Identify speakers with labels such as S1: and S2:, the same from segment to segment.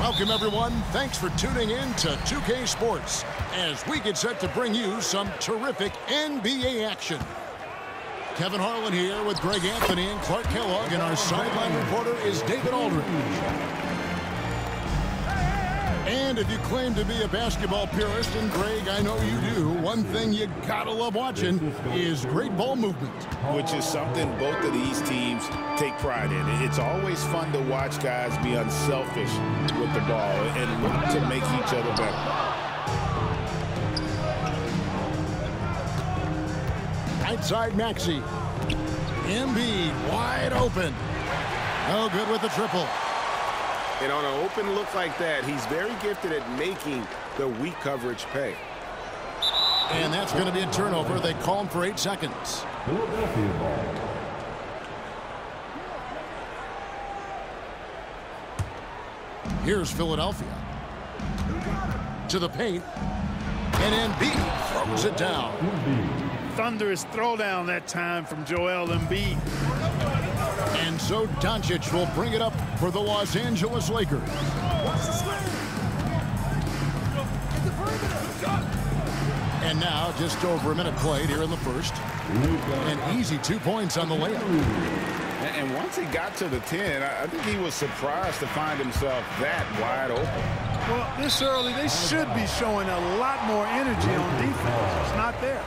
S1: Welcome, everyone. Thanks for tuning in to 2K Sports as we get set to bring you some terrific NBA action. Kevin Harlan here with Greg Anthony and Clark Kellogg, and our sideline reporter is David Aldridge. And if you claim to be a basketball purist, and Greg, I know you do, one thing you gotta love watching is great ball movement.
S2: Which is something both of these teams take pride in. It's always fun to watch guys be unselfish with the ball and look to make each other better.
S1: Right side Maxey. Embiid wide open. No good with the triple.
S3: And on an open look like that, he's very gifted at making the weak coverage pay.
S1: And that's going to be a turnover. They call him for 8 seconds. Here's Philadelphia. To the paint. And Embiid throws it down.
S4: Thunderous throwdown that time from Joel Embiid.
S1: And so Doncic will bring it up for the Los Angeles Lakers. And now just over a minute played here in the first. An easy 2 points on the layup.
S2: And once he got to the 10, I think he was surprised to find himself that wide open.
S4: Well, this early, they should be showing a lot more energy on defense. It's not there.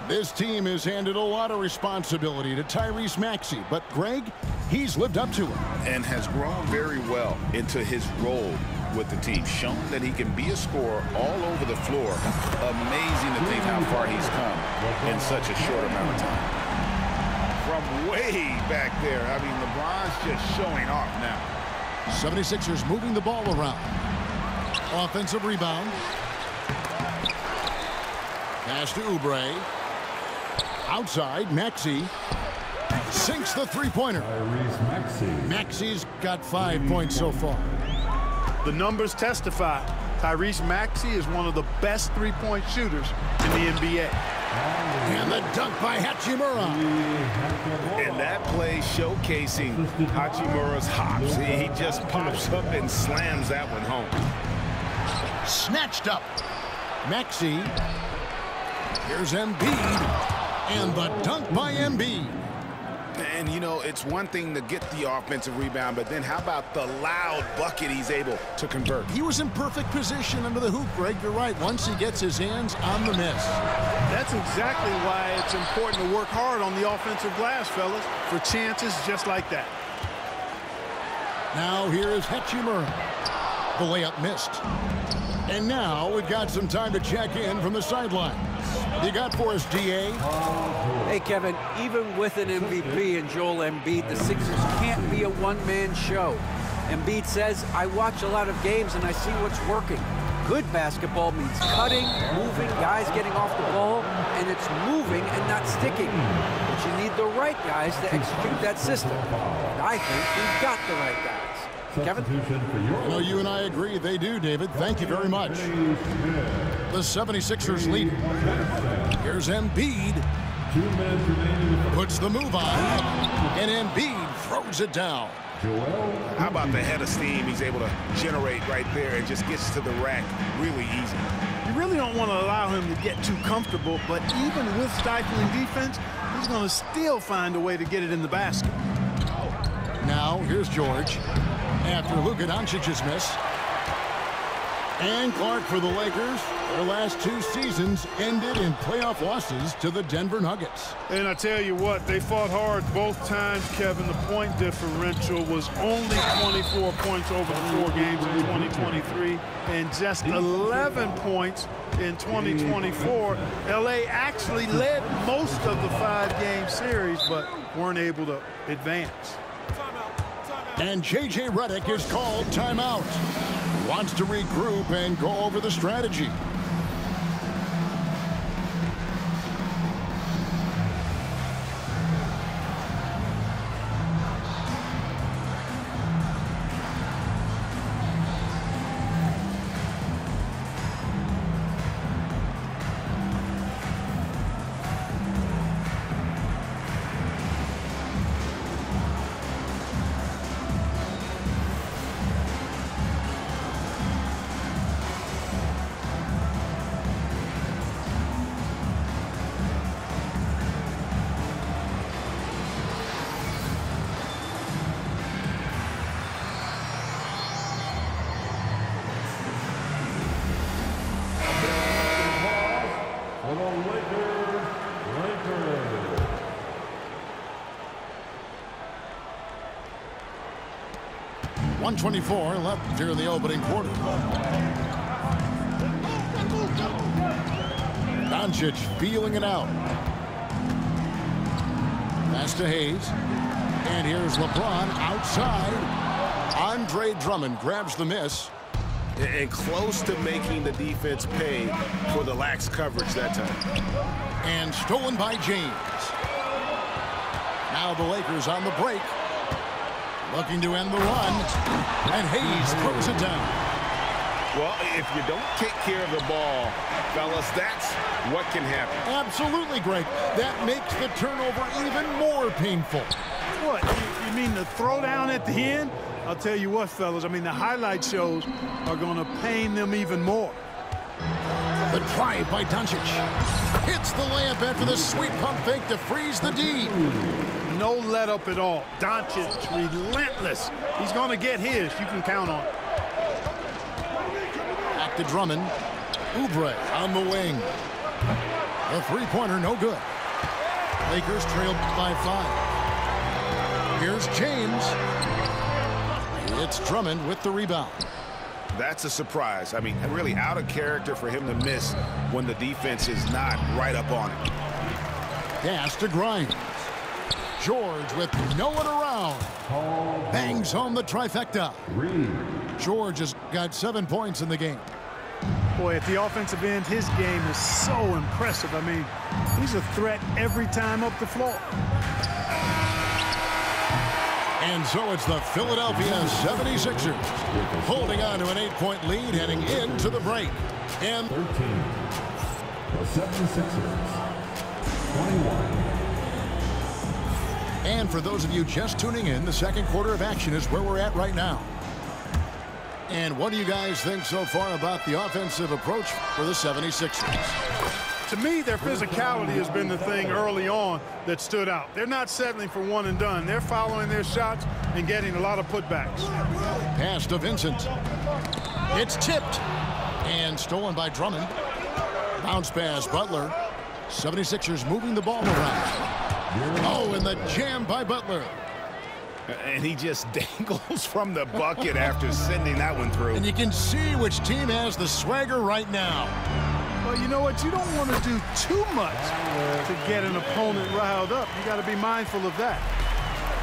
S1: This team has handed a lot of responsibility to Tyrese Maxey, but Greg, he's lived up to it.
S2: And has grown very well into his role with the team, shown that he can be a scorer all over the floor. Amazing to think how far he's come in such a short amount of time. From way back there, I mean, LeBron's just showing off now.
S1: 76ers moving the ball around. Offensive rebound. Pass to Oubre. Outside, Maxey sinks the three-pointer. Maxey's got 5 points so far.
S4: The numbers testify. Tyrese Maxey is one of the best three-point shooters in the NBA.
S1: And the dunk by Hachimura.
S2: And that play showcasing Hachimura's hops. He just pops up and slams that one home.
S1: Snatched up. Maxey. Here's Embiid. And the dunk by Embiid.
S2: And, you know, it's one thing to get the offensive rebound, but then how about the loud bucket he's able to convert?
S1: He was in perfect position under the hoop, Greg. You're right. Once he gets his hands on the miss.
S4: That's exactly why it's important to work hard on the offensive glass, fellas, for chances just like that.
S1: Now here is Hachimura. The layup missed. And now we've got some time to check in from the sideline. You got for us, D.A.?
S5: Hey, Kevin, even with an MVP and Joel Embiid, the Sixers can't be a one-man show. Embiid says, I watch a lot of games and I see what's working. Good basketball means cutting, moving, guys getting off the ball, and it's moving and not sticking. But you need the right guys to execute that system. And I think we've got the right guys. Kevin?
S1: Well, you and I agree. They do, David. Thank you very much. The 76ers lead. Here's Embiid. Puts the move on. And Embiid throws it down.
S2: How about the head of steam he's able to generate right there and just gets to the rack really easy.
S4: You really don't want to allow him to get too comfortable, but even with stifling defense, he's going to still find a way to get it in the basket.
S1: Now, here's George. After Luka Doncic's miss. And Clark for the Lakers. Their last 2 seasons ended in playoff losses to the Denver Nuggets.
S4: And I tell you what, they fought hard both times, Kevin. The point differential was only 24 points over the 4 games in 2023 and just 11 points in 2024. LA actually led most of the 5-game series, but weren't able to advance.
S1: And J.J. Redick is called timeout. Wants to regroup and go over the strategy. 1:24 left here in the opening quarter. Doncic feeling it out. Pass to Hayes. And here's LeBron outside. Andre Drummond grabs the miss.
S3: And close to making the defense pay for the lax coverage that time.
S1: And stolen by James. Now the Lakers on the break. Looking to end the run. And Hayes throws it down.
S3: Well, if you don't take care of the ball, fellas, that's what can happen.
S1: Absolutely, Greg. That makes the turnover even more painful.
S4: What? You mean the throwdown at the end? I'll tell you what, fellas. I mean, the highlight shows are going to pain them even more.
S1: The drive by Doncic. Hits the layup after the sweet pump fake to freeze the D.
S4: No let up at all. Doncic, relentless. He's going to get his. You can count on it.
S1: Back to Drummond. Oubre on the wing. The three-pointer, no good. Lakers trailed by 5. Here's James. It's Drummond with the rebound.
S3: That's a surprise. I mean, really out of character for him to miss when the defense is not right up on it.
S1: Pass to Grimes. George with no one around. Bangs home the trifecta. George has got 7 points in the game.
S4: Boy, at the offensive end, his game is so impressive. I mean, he's a threat every time up the floor.
S1: And so it's the Philadelphia 76ers holding on to an 8-point lead heading into the break. And
S6: 13. The 76ers. 21.
S1: And for those of you just tuning in, the second quarter of action is where we're at right now. And what do you guys think so far about the offensive approach for the 76ers?
S4: To me, their physicality has been the thing early on that stood out. They're not settling for one and done. They're following their shots and getting a lot of putbacks.
S1: Pass to Vincent. It's tipped and stolen by Drummond. Bounce pass, Butler. 76ers moving the ball around. Oh, and the jam by Butler.
S3: And he just dangles from the bucket after sending that one through.
S1: And you can see which team has the swagger right now.
S4: Well, you know what? You don't want to do too much to get an opponent riled up. You got to be mindful of that.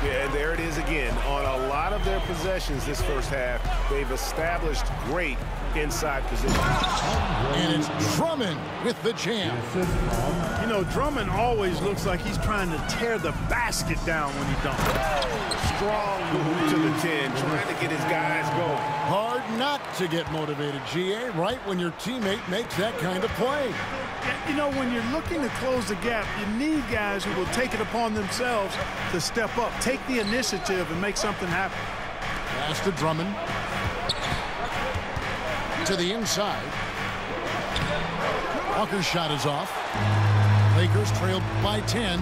S3: Yeah, and there it is again. On a lot of their possessions this first half, they've established great inside position.
S1: And it's Drummond with the jam.
S4: You know, Drummond always looks like he's trying to tear the basket down when he dunks.
S3: Strong move to the 10, trying to get his guys going.
S1: Hard not to get motivated, GA, right when your teammate makes that kind of play.
S4: You know, when you're looking to close the gap, you need guys who will take it upon themselves to step up, take the initiative, and make something happen.
S1: Pass to Drummond. To the inside. Walker's shot is off. Lakers trailed by 10.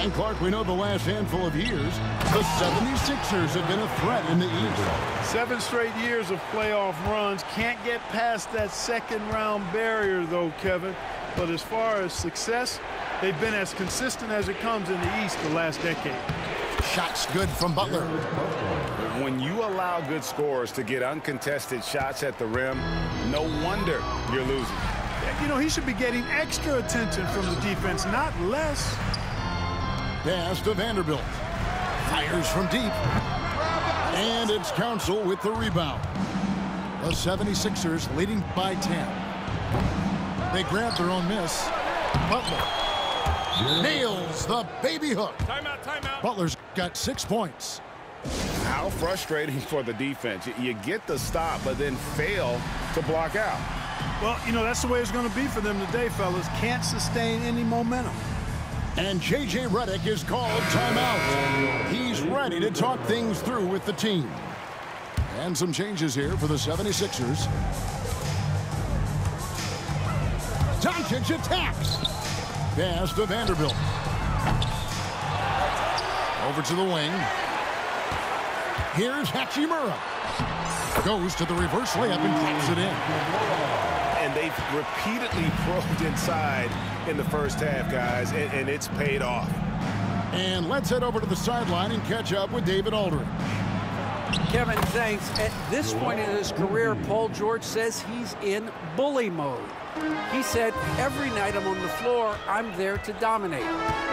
S1: And Clark, we know the last handful of years, the 76ers have been a threat in the East.
S4: 7 straight years of playoff runs. Can't get past that second-round barrier, though, Kevin. But as far as success, they've been as consistent as it comes in the East the last decade.
S1: Shots good from Butler.
S3: When you allow good scorers to get uncontested shots at the rim, no wonder you're losing.
S4: You know, he should be getting extra attention from the defense, not less.
S1: Pass to Vanderbilt. Fires from deep. And it's Council with the rebound. The 76ers leading by 10. They grab their own miss. Butler nails the baby hook.
S4: Timeout, timeout.
S1: Butler's got 6 points.
S3: How frustrating for the defense. You get the stop, but then fail to block out.
S4: Well, you know, that's the way it's going to be for them today, fellas. Can't sustain any momentum.
S1: And J.J. Redick is called timeout. He's ready to talk things through with the team. And some changes here for the 76ers. Doncic attacks. Pass to Vanderbilt. Over to the wing. Here's Hachimura. Goes to the reverse layup and drops it in.
S3: And they've repeatedly probed inside in the first half, guys, and it's paid off.
S1: And let's head over to the sideline and catch up with David Aldridge.
S5: Kevin, thanks. At this point in his career, Paul George says he's in bully mode. He said, every night I'm on the floor, I'm there to dominate.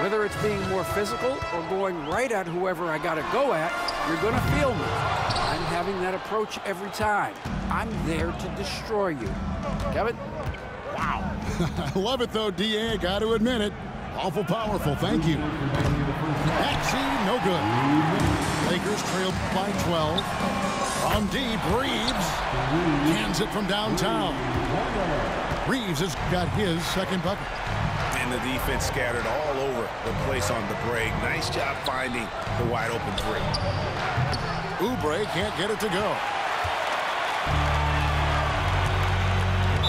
S5: Whether it's being more physical or going right at whoever I got to go at, you're going to feel me. I'm having that approach every time. I'm there to destroy you. Kevin?
S1: Wow. I love it, though, D.A. Got to admit it. Awful powerful. Thank you. Maxey, no good. Lakers trail by 12. From deep, Reeves cans it from downtown. Reeves has got his second bucket.
S3: And the defense scattered all over the place on the break. Nice job finding the wide open three.
S1: Oubre can't get it to go.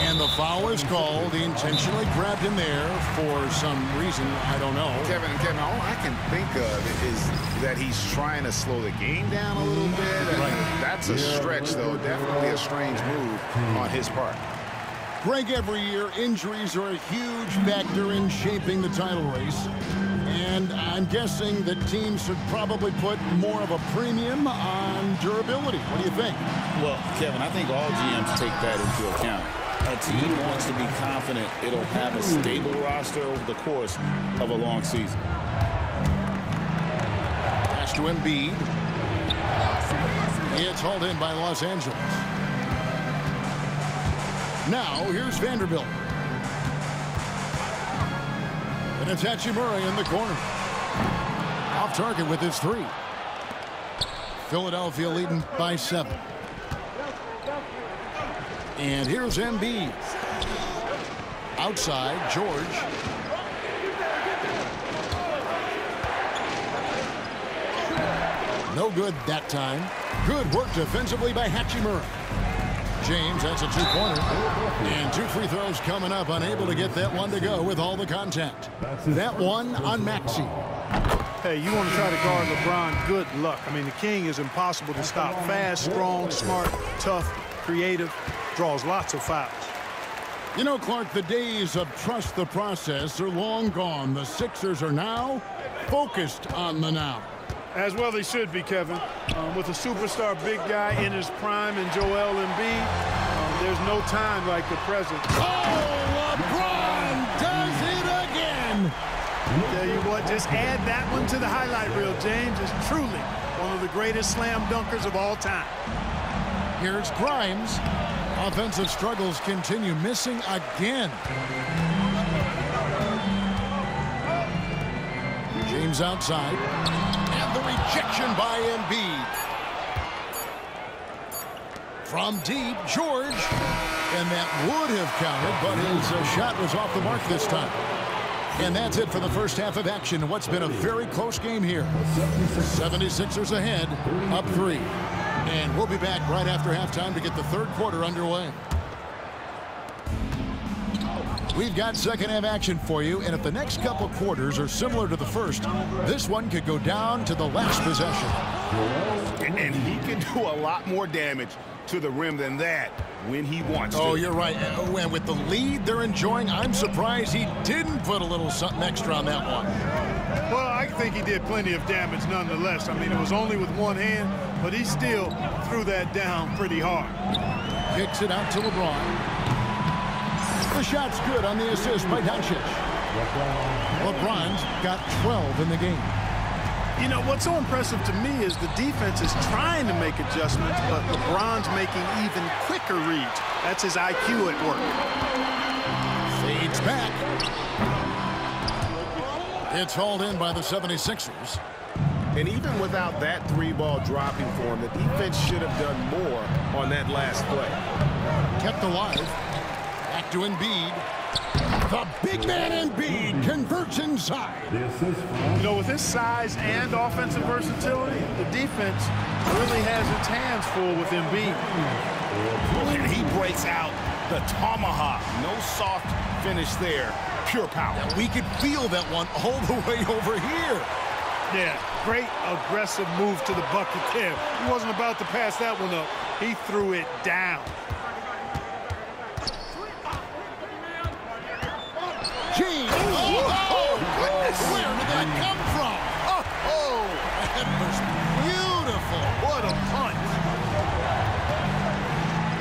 S1: And the foul is called. He intentionally grabbed him there for some reason. I don't know.
S2: Kevin, all I can think of is that he's trying to slow the game down a little bit.
S1: Right.
S2: That's a stretch, though. Definitely a strange move on his part.
S1: Greg, every year, injuries are a huge factor in shaping the title race. And I'm guessing that teams should probably put more of a premium on durability. What do you think?
S2: Well, Kevin, I think all GMs take that into account. A team wants to be confident it'll have a stable roster over the course of a long season.
S1: Pass to Embiid. It's hauled in by Los Angeles. Now, here's Vanderbilt. And it's Hachimura in the corner. Off target with his three. Philadelphia leading by 7. And here's Embiid. Outside, George. No good that time. Good work defensively by Hachimura. James, that's a two-pointer. And 2 free throws coming up. Unable to get that one to go with all the contact. That one on Maxey.
S4: Hey, you want to try to guard LeBron, good luck. I mean, the King is impossible to stop. Fast, strong, smart, tough, creative, draws lots of fouls.
S1: You know, Clark, the days of trust the process are long gone. The Sixers are now focused on the now.
S4: As well they should be, Kevin. With a superstar big guy in his prime and Joel Embiid, there's no time like the present.
S1: Oh, LeBron does it again.
S4: Tell you what, just add that one to the highlight reel, James. Is truly one of the greatest slam dunkers of all time.
S1: Here's Grimes. Offensive struggles continue, missing again. James outside. And the rejection by Embiid. From deep, George. And that would have counted, but his shot was off the mark this time. And that's it for the first half of action. What's been a very close game here. 76ers ahead, up 3. And we'll be back right after halftime to get the third quarter underway. We've got second half action for you, and if the next couple quarters are similar to the first, this one could go down to the last possession.
S3: And he can do a lot more damage to the rim than that when he wants to.
S1: Oh, you're right. And with the lead they're enjoying, I'm surprised he didn't put a little something extra on that one.
S4: Well, I think he did plenty of damage nonetheless. I mean, it was only with one hand, but he still threw that down pretty hard.
S1: Kicks it out to LeBron. The shot's good on the assist by Doncic. LeBron's got 12 in the game.
S4: You know, what's so impressive to me is the defense is trying to make adjustments, but LeBron's making even quicker reads. That's his IQ at work.
S1: Fades back. It's hauled in by the 76ers.
S3: And even without that 3-ball dropping for him, the defense should have done more on that last play.
S1: Kept alive. Back to Embiid. The big man Embiid converts inside.
S4: You know, with his size and offensive versatility, the defense really has its hands full with Embiid.
S3: And he breaks out the tomahawk. No soft finish there. Pure power.
S1: Yeah, we could feel that one all the way over here.
S4: Yeah, great aggressive move to the bucket there. He wasn't about to pass that one up. He threw it down.
S1: James. Oh, goodness. Where did that come from?
S3: Oh,
S1: that was beautiful.
S4: What a punch.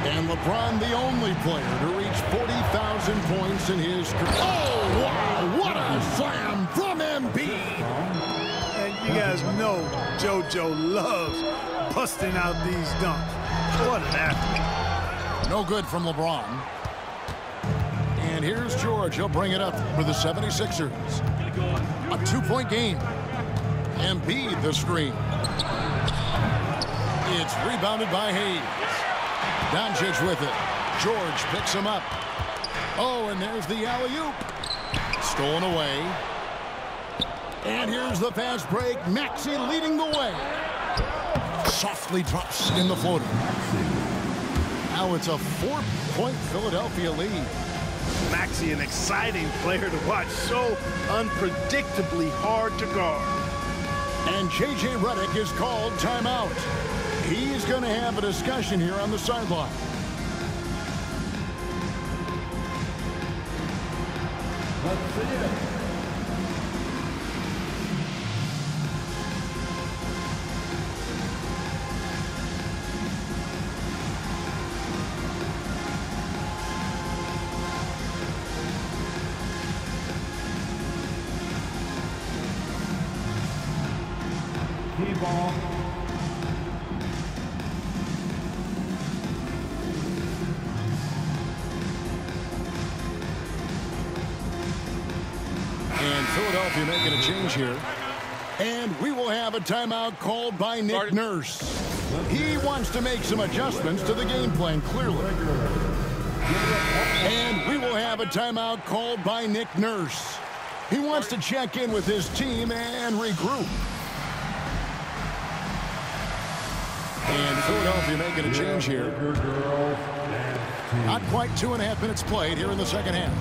S1: And LeBron, the only player to reach 40,000 points in his career. Oh, wow, what a slam from Embiid.
S4: And you guys know JoJo loves busting out these dunks. What an athlete.
S1: No good from LeBron. And here's George. He'll bring it up for the 76ers. A 2-point game. Embiid the screen. It's rebounded by Hayes. Doncic with it. George picks him up. Oh, and there's the alley-oop. Stolen away. And here's the fast break. Maxey leading the way. Softly drops in the floater. Now it's a 4-point Philadelphia lead.
S4: Maxey, an exciting player to watch. So unpredictably hard to guard.
S1: And J.J. Redick is called timeout. He's going to have a discussion here on the sideline.
S6: Let's see it. Key ball.
S1: And Philadelphia making a change here. And we will have a timeout called by Nick Nurse. He wants to make some adjustments to the game plan, clearly. And we will have a timeout called by Nick Nurse. He wants to check in with his team and regroup. And Philadelphia making a change here. Not quite 2.5 minutes played here in the second half.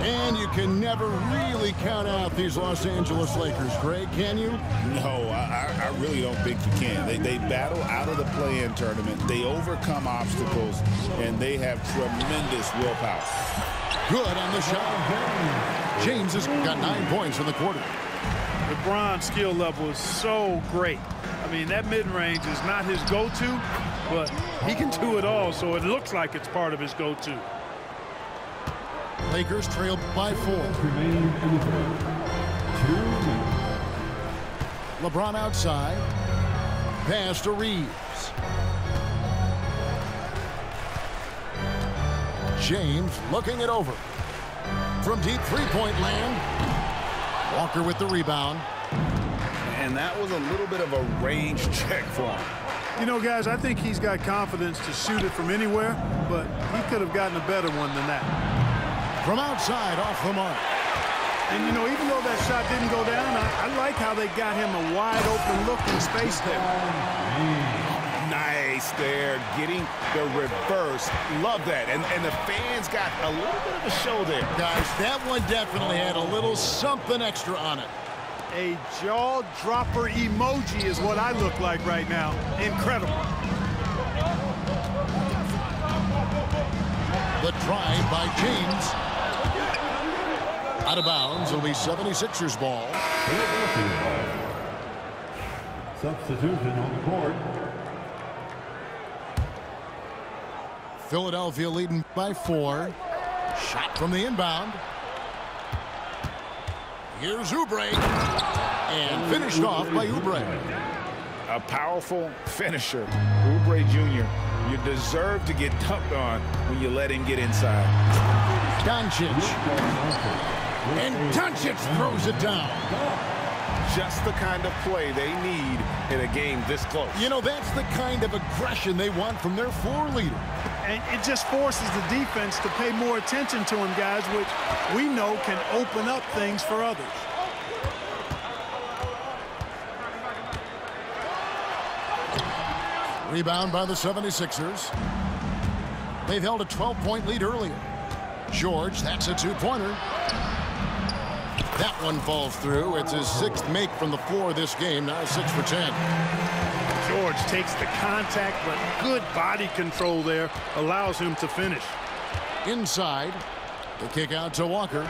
S1: And you can never really count out these Los Angeles Lakers, Greg, can you?
S2: No, I really don't think you can. They battle out of the play-in tournament. They overcome obstacles, and they have tremendous willpower.
S1: Good on the shot. James has got 9 points in the quarter.
S4: LeBron's skill level is so great. I mean, that mid-range is not his go-to, but he can do it all, so it looks like it's part of his go-to.
S1: Lakers trail by 4. LeBron outside. Pass to Reeves. James looking it over. From deep three-point land. Walker with the rebound.
S2: And that was a little bit of a range check for him.
S4: You know, guys, I think he's got confidence to shoot it from anywhere, but he could have gotten a better one than that.
S1: From outside, off the mark.
S4: And, you know, even though that shot didn't go down, I like how they got him a wide-open look in space there.
S2: Nice there, getting the reverse. Love that. And the fans got a little bit of a show there.
S1: Guys, that one definitely had a little something extra on it.
S4: A jaw-dropper emoji is what I look like right now. Incredible.
S1: The drive by James. Out of bounds. It'll be 76ers ball.
S6: Substitution on the court.
S1: Philadelphia leading by 4. Shot from the inbound. Here's Oubre. And finished off by Oubre.
S2: A powerful finisher. Oubre Jr., you deserve to get dunked on when you let him get inside.
S1: Doncic. And Doncic throws it down.
S3: Just the kind of play they need in a game this close.
S1: You know, that's the kind of aggression they want from their floor leader.
S4: And it just forces the defense to pay more attention to him, guys, which we know can open up things for others.
S1: Rebound by the 76ers. They've held a 12-point lead earlier. George, that's a two-pointer. That one falls through. It's his 6th make from the floor this game. Now 6 for 10.
S4: George takes the contact, but good body control there allows him to finish.
S1: Inside, the kick out to Walker.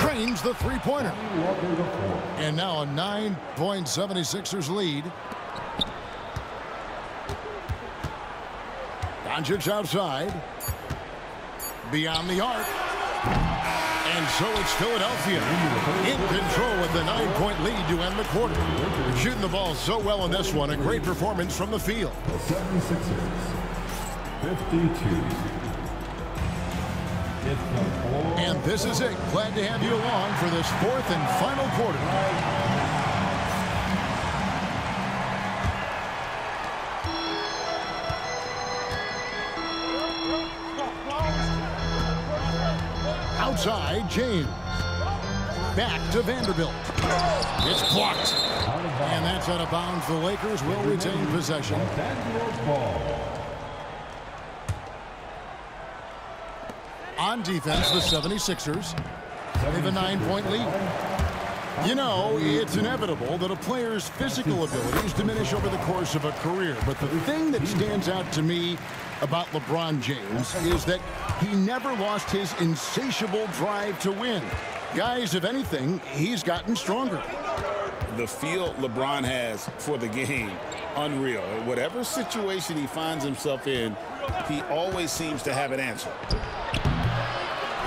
S1: Drains the three-pointer. And now a 9-point 76ers lead. Doncic outside. Beyond the arc. And so it's Philadelphia in control with the 9-point lead to end the quarter. Shooting the ball so well in this one. A great performance from the field.
S6: The 76ers, 52.
S1: And this is it. Glad to have you along for this fourth and final quarter. Outside, James. Back to Vanderbilt. It's blocked. And that's out of bounds. The Lakers will retain possession. On defense, the 76ers. They have a 9-point lead. You know, it's inevitable that a player's physical abilities diminish over the course of a career. But the thing that stands out to me about LeBron James is that he never lost his insatiable drive to win. Guys, if anything, he's gotten stronger.
S2: The feel LeBron has for the game, unreal. Whatever situation he finds himself in, he always seems to have an answer.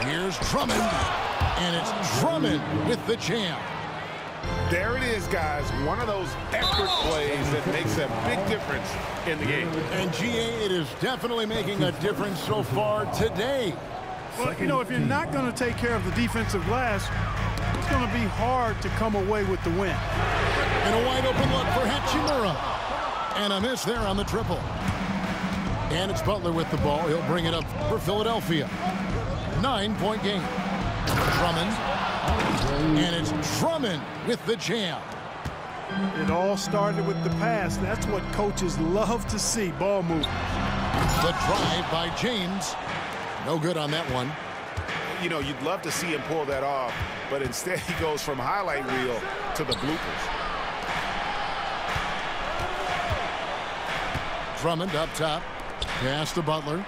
S1: Here's Drummond, and it's Drummond with the jam.
S3: There it is, guys. One of those effort plays that makes a big difference in the game.
S1: And GA, it is definitely making a difference so far today.
S4: Well, you know, if you're not going to take care of the defensive glass, it's going to be hard to come away with the win.
S1: And a wide open look for Hachimura. And a miss there on the triple. And it's Butler with the ball. He'll bring it up for Philadelphia. 9-point game. Drummond. And it's Drummond with the jam.
S4: It all started with the pass. That's what coaches love to see, ball movement.
S1: The drive by James. No good on that one.
S3: You know, you'd love to see him pull that off, but instead he goes from highlight reel to the bloopers.
S1: Drummond up top. Pass to Butler.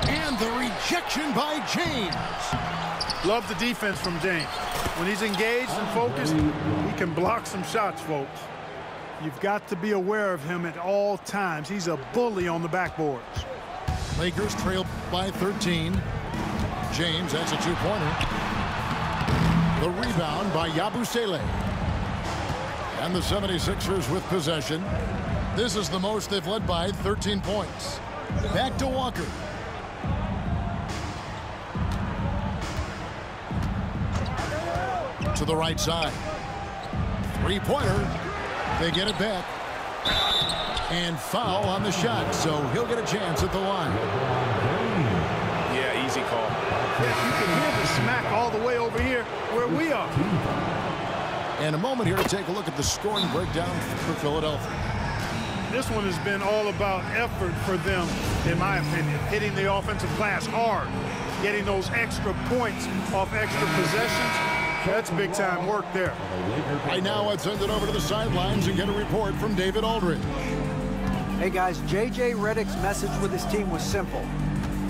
S1: And the rejection by James.
S4: Love the defense from James. When he's engaged and focused, he can block some shots, folks. You've got to be aware of him at all times. He's a bully on the backboards.
S1: Lakers trail by 13. James, that's a two-pointer. The rebound by Yabusele. And the 76ers with possession. This is the most they've led by 13 points. Back to Walker. To the right side. Three-pointer. They get it back. And foul on the shot, so he'll get a chance at the line.
S3: Yeah, easy call.
S4: You can hear the smack all the way over here where we are.
S1: And a moment here to take a look at the scoring breakdown for Philadelphia.
S4: This one has been all about effort for them, in my opinion. Hitting the offensive glass hard. Getting those extra points off extra possessions. That's big-time work there.
S1: Right now, let's send it over to the sidelines and get a report from David Aldridge.
S5: Hey, guys, J.J. Redick's message with his team was simple.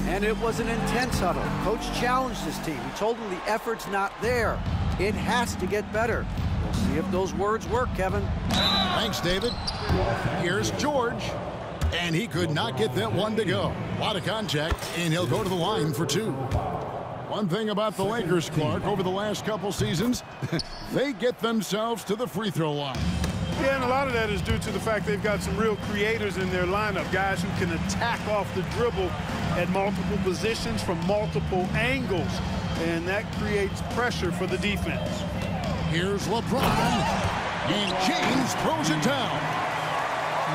S5: And it was an intense huddle. Coach challenged his team. He told them the effort's not there. It has to get better. We'll see if those words work, Kevin.
S1: Thanks, David. Here's George. And he could not get that one to go. A lot of contact, and he'll go to the line for two. One thing about the Lakers, Clark, over the last couple seasons, they get themselves to the free throw line.
S4: Yeah, and a lot of that is due to the fact they've got some real creators in their lineup, guys who can attack off the dribble at multiple positions from multiple angles, and that creates pressure for the defense.
S1: Here's LeBron, and James throws it down.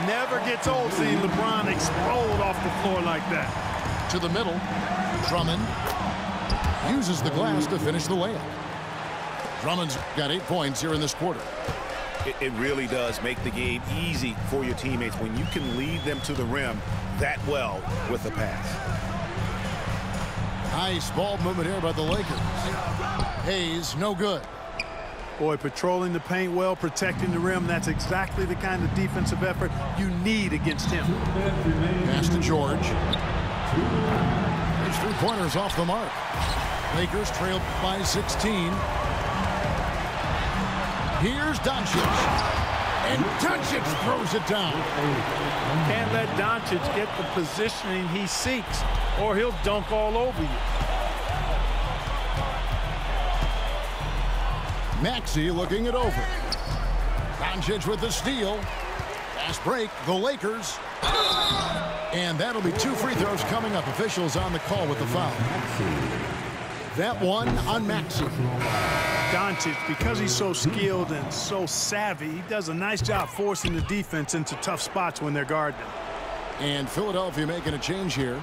S4: Never gets old seeing LeBron explode off the floor like that.
S1: To the middle, Drummond uses the glass to finish the layup. Drummond's got 8 points here in this quarter.
S3: It really does make the game easy for your teammates when you can lead them to the rim that well with the pass.
S1: Nice ball movement here by the Lakers. Hayes, no good.
S4: Boy, patrolling the paint well, protecting the rim, that's exactly the kind of defensive effort you need against him.
S1: Pass to George. His three-pointers off the mark. Lakers trail by 16. Here's Doncic. And Doncic throws it down.
S4: Can't let Doncic get the positioning he seeks, or he'll dunk all over you.
S1: Maxey looking it over. Doncic with the steal. Fast break, the Lakers. And that'll be 2 free throws coming up. Officials on the call with the foul. That one on Maxey.
S4: Doncic, because he's so skilled and so savvy, he does a nice job forcing the defense into tough spots when they're guarding.
S1: And Philadelphia making a change here.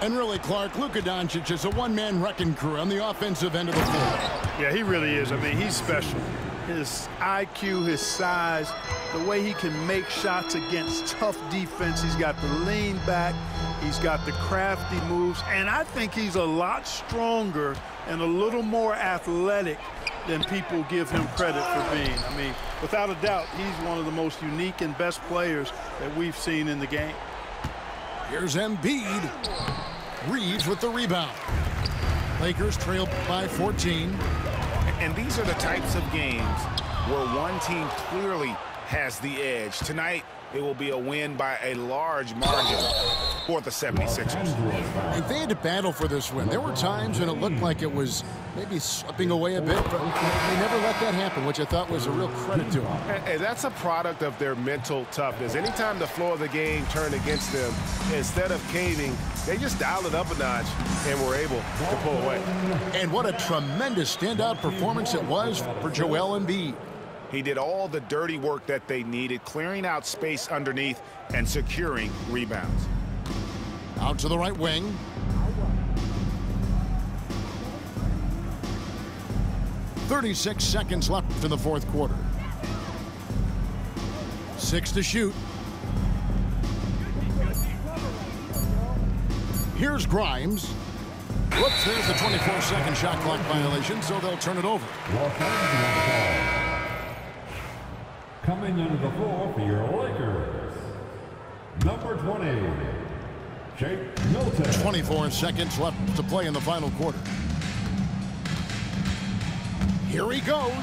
S1: And really, Clark, Luka Doncic is a one-man wrecking crew on the offensive end of the floor.
S4: Yeah, he really is. I mean, he's special. His IQ, his size, the way he can make shots against tough defense. He's got the lean back. He's got the crafty moves. And I think he's a lot stronger and a little more athletic than people give him credit for being. I mean, without a doubt, he's one of the most unique and best players that we've seen in the game.
S1: Here's Embiid. Reeves with the rebound. Lakers trail by 14.
S2: And these are the types of games where one team clearly has the edge. Tonight, it will be a win by a large margin for the 76ers.
S1: And they had to battle for this win. There were times when it looked like it was maybe slipping away a bit, but they never let that happen, which I thought was a real credit to them.
S3: And that's a product of their mental toughness. Anytime the floor of the game turned against them, instead of caving, they just dialed it up a notch and were able to pull away.
S1: And what a tremendous standout performance it was for Joel Embiid.
S2: He did all the dirty work that they needed, clearing out space underneath and securing rebounds.
S1: Out to the right wing. .36 seconds left in the fourth quarter. 6 to shoot. Here's Grimes. Whoops, there's the 24-second shot clock violation, so they'll turn it over.
S6: Coming into the floor for your Lakers, number 20, Shake Milton.
S1: 24 seconds left to play in the final quarter. Here he goes.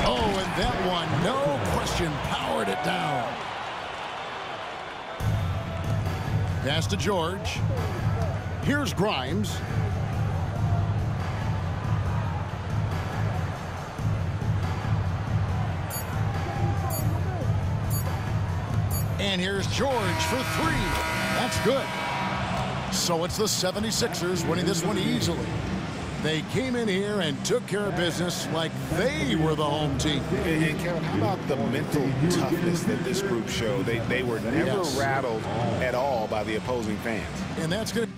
S1: Oh, and that one, no question, powered it down. Pass to George. Here's Grimes. And here's George for 3. That's good. So it's the 76ers winning this one easily. They came in here and took care of business like they were the home team.
S2: And Kevin, how about the mental toughness that this group showed? They were never rattled at all by the opposing fans.
S1: And that's going to...